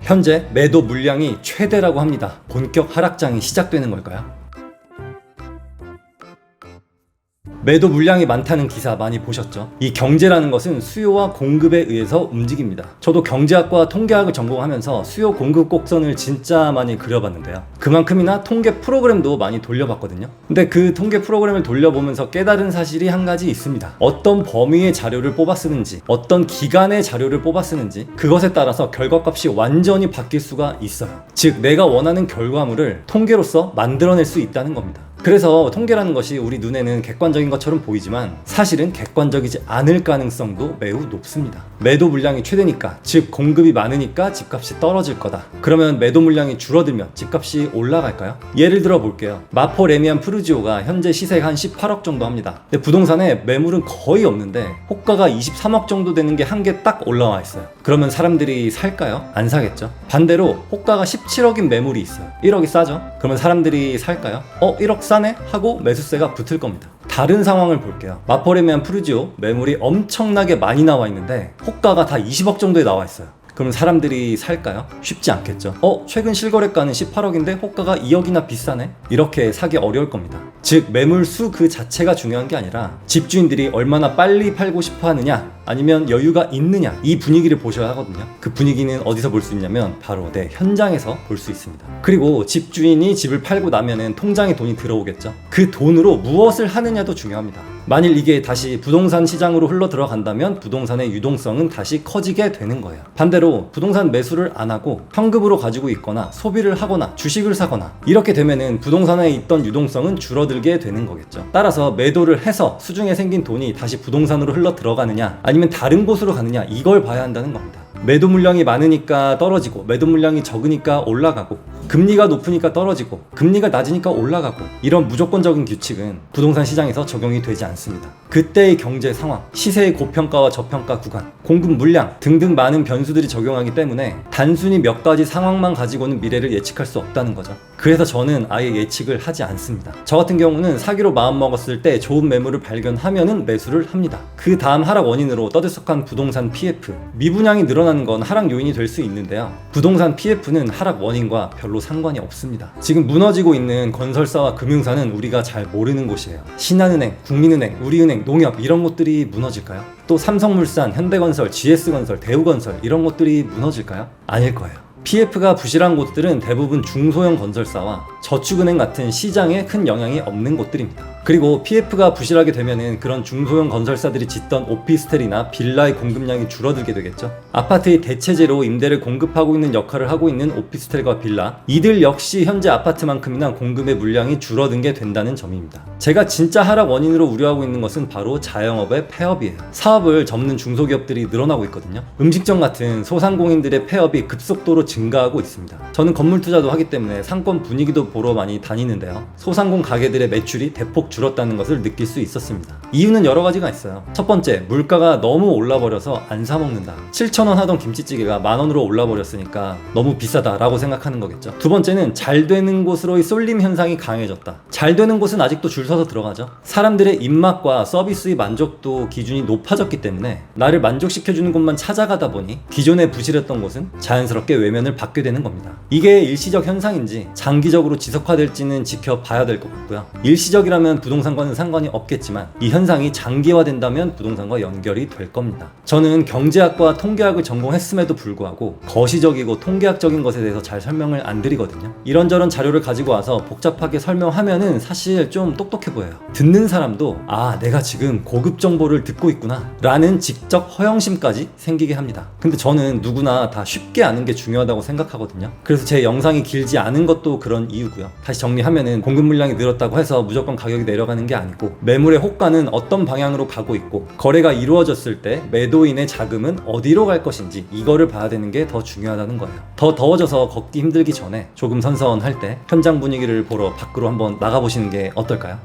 현재 매도 물량이 최대라고 합니다. 본격 하락장이 시작되는 걸까요? 매도 물량이 많다는 기사 많이 보셨죠? 이 경제라는 것은 수요와 공급에 의해서 움직입니다. 저도 경제학과 통계학을 전공하면서 수요 공급 곡선을 진짜 많이 그려봤는데요. 그만큼이나 통계 프로그램도 많이 돌려봤거든요. 근데 그 통계 프로그램을 돌려보면서 깨달은 사실이 한 가지 있습니다. 어떤 범위의 자료를 뽑아 쓰는지, 어떤 기간의 자료를 뽑아 쓰는지, 그것에 따라서 결과값이 완전히 바뀔 수가 있어요. 즉, 내가 원하는 결과물을 통계로서 만들어낼 수 있다는 겁니다. 그래서 통계라는 것이 우리 눈에는 객관적인 것처럼 보이지만 사실은 객관적이지 않을 가능성도 매우 높습니다. 매도 물량이 최대니까, 즉 공급이 많으니까 집값이 떨어질 거다. 그러면 매도 물량이 줄어들면 집값이 올라갈까요? 예를 들어 볼게요. 마포 레미안 푸르지오가 현재 시세가 한 18억 정도 합니다. 근데 부동산에 매물은 거의 없는데 호가가 23억 정도 되는 게 한 개 딱 올라와 있어요. 그러면 사람들이 살까요? 안 사겠죠. 반대로 호가가 17억인 매물이 있어요. 1억이 싸죠? 그러면 사람들이 살까요? 1억 싸네? 하고 매수세가 붙을 겁니다. 다른 상황을 볼게요. 마포레미안 푸르지오 매물이 엄청나게 많이 나와 있는데 호가가 다 20억 정도에 나와 있어요. 그럼 사람들이 살까요? 쉽지 않겠죠. 최근 실거래가는 18억인데 호가가 2억이나 비싸네? 이렇게 사기 어려울 겁니다. 즉 매물 수 그 자체가 중요한 게 아니라 집주인들이 얼마나 빨리 팔고 싶어 하느냐, 아니면 여유가 있느냐, 이 분위기를 보셔야 하거든요. 그 분위기는 어디서 볼 수 있냐면 바로 내 현장에서 볼 수 있습니다. 그리고 집주인이 집을 팔고 나면은 통장에 돈이 들어오겠죠. 그 돈으로 무엇을 하느냐도 중요합니다. 만일 이게 다시 부동산 시장으로 흘러 들어간다면 부동산의 유동성은 다시 커지게 되는 거예요. 반대로 부동산 매수를 안 하고 현금으로 가지고 있거나 소비를 하거나 주식을 사거나 이렇게 되면은 부동산에 있던 유동성은 줄어들게 되는 거겠죠. 따라서 매도를 해서 수중에 생긴 돈이 다시 부동산으로 흘러 들어가느냐 아니면 다른 곳으로 가느냐, 이걸 봐야 한다는 겁니다. 매도 물량이 많으니까 떨어지고 매도 물량이 적으니까 올라가고 금리가 높으니까 떨어지고 금리가 낮으니까 올라가고, 이런 무조건적인 규칙은 부동산 시장에서 적용이 되지 않습니다. 그때의 경제 상황, 시세의 고평가와 저평가 구간, 공급 물량 등등 많은 변수들이 적용하기 때문에 단순히 몇 가지 상황만 가지고는 미래를 예측할 수 없다는 거죠. 그래서 저는 아예 예측을 하지 않습니다. 저 같은 경우는 사기로 마음먹었을 때 좋은 매물을 발견하면은 매수를 합니다. 그 다음 하락 원인으로 떠들썩한 부동산 PF, 미분양이 늘어나는 건 하락 요인이 될 수 있는데요. 부동산 PF는 하락 원인과 별로 상관이 없습니다. 지금 무너지고 있는 건설사와 금융사는 우리가 잘 모르는 곳이에요. 신한은행, 국민은행, 우리은행, 농협 이런 곳들이 무너질까요? 또 삼성물산, 현대건설, GS건설, 대우건설 이런 곳들이 무너질까요? 아닐 거예요. PF가 부실한 곳들은 대부분 중소형 건설사와 저축은행 같은 시장에 큰 영향이 없는 곳들입니다. 그리고 PF가 부실하게 되면은 그런 중소형 건설사들이 짓던 오피스텔이나 빌라의 공급량이 줄어들게 되겠죠. 아파트의 대체재로 임대를 공급하고 있는 역할을 하고 있는 오피스텔과 빌라, 이들 역시 현재 아파트만큼이나 공급의 물량이 줄어든 게 된다는 점입니다. 제가 진짜 하락 원인으로 우려하고 있는 것은 바로 자영업의 폐업이에요. 사업을 접는 중소기업들이 늘어나고 있거든요. 음식점 같은 소상공인들의 폐업이 급속도로 증가하고 있습니다. 저는 건물 투자도 하기 때문에 상권 분위기도 보러 많이 다니는데요. 소상공 가게들의 매출이 대폭 줄었다는 것을 느낄 수 있었습니다. 이유는 여러 가지가 있어요. 첫 번째, 물가가 너무 올라버려서 안 사먹는다. 7,000원 하던 김치찌개가 10,000원으로 올라버렸으니까 너무 비싸다라고 생각하는 거겠죠. 두 번째는 잘 되는 곳으로의 쏠림 현상이 강해졌다. 잘 되는 곳은 아직도 줄 서서 들어가죠. 사람들의 입맛과 서비스의 만족도 기준이 높아졌기 때문에 나를 만족시켜주는 곳만 찾아가다 보니 기존에 부실했던 곳은 자연스럽게 외면을 받게 되는 겁니다. 이게 일시적 현상인지 장기적으로 지속화될지는 지켜봐야 될 것 같고요. 일시적이라면 부동산과는 상관이 없겠지만 이 현상이 장기화된다면 부동산과 연결이 될 겁니다. 저는 경제학과 통계학을 전공했음에도 불구하고 거시적이고 통계학적인 것에 대해서 잘 설명을 안 드리거든요. 이런저런 자료를 가지고 와서 복잡하게 설명하면은 사실 좀 똑똑해 보여요. 듣는 사람도 내가 지금 고급 정보를 듣고 있구나 라는 직접 허영심까지 생기게 합니다. 근데 저는 누구나 다 쉽게 아는 게 중요하다고 생각하거든요. 그래서 제 영상이 길지 않은 것도 그런 이유고요. 다시 정리하면은 공급 물량이 늘었다고 해서 무조건 가격이 내려가는 게 아니고 매물의 호가는 어떤 방향으로 가고 있고 거래가 이루어졌을 때 매도인의 자금은 어디로 갈 것인지 이거를 봐야 되는 게 더 중요하다는 거예요. 더 더워져서 걷기 힘들기 전에 조금 선선할 때 현장 분위기를 보러 밖으로 한번 나가보시는 게 어떨까요?